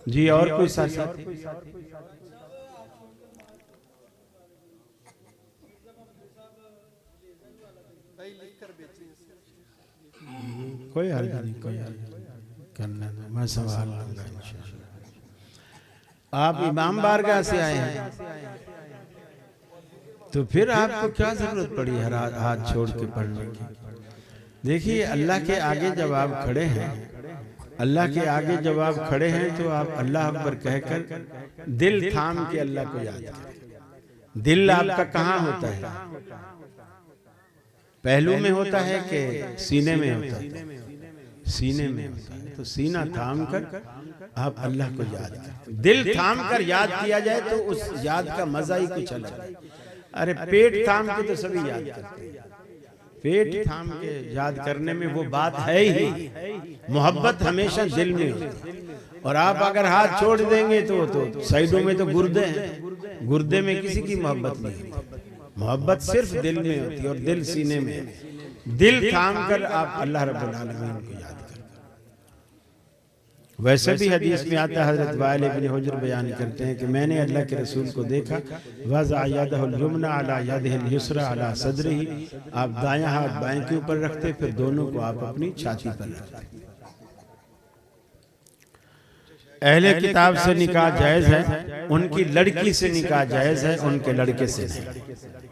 جی اور کوئی ساتھی؟ کوئی حل نہیں، کوئی حل نہیں، کرنے دو، میں سوال لوں گا انشاءاللہ۔ آپ امام بارگاہ سے آئے ہیں تو پھر آپ کو کیا ضرورت پڑی ہاتھ چھوڑ کے پڑھنے کی؟ دیکھیے اللہ کے آگے جب آپ کھڑے ہیں، اللہ کے آگے جب آپ کھڑے ہیں تو آپ اللہ اکبر کہہ کر دل تھام کے اللہ کو یاد کریں۔ دل آپ کا کہاں ہوتا ہے؟ پہلو میں ہوتا ہے کہ سینے میں ہوتا ہے؟ سینے میں ہوتا ہے۔ تو سینہ تھام کر آپ اللہ کو یاد کریں۔ دل تھام کر یاد کیا جائے تو اس یاد کا مزہ ہی کچھ الگ ہے۔ ارے پیٹ تھام کے تو سبھی یاد کرتے ہیں، پیٹ تھام کے یاد کرنے میں وہ بات ہے ہی، محبت ہمیشہ دل میں ہوتی ہے۔ اور آپ اگر ہاتھ چھوڑ دیں گے تو سائیڈوں میں تو گردے ہیں، گردے میں کسی کی محبت نہیں ہوتی، محبت صرف دل میں ہوتی ہے، اور دل سینے میں ہے۔ دل تھام کر آپ اللہ رب العالمین کو یاد کریں۔ ویسے بھی حدیث میں آتا ہے، حضرت وائل ابن حجر بیان کرتے ہیں کہ میں نے اللہ کے رسول کو دیکھا، وضع یدہ الیمنی علی یدہ الیسری علی صدرہ، آپ دائیں ہاتھ بائیں کے اوپر رکھتے، پھر دونوں کو آپ اپنی چھاتی پر رکھتے۔ اہل کتاب سے نکاح جائز ہے، ان کی لڑکی سے نکاح جائز ہے، ان کے لڑکے سے نہیں۔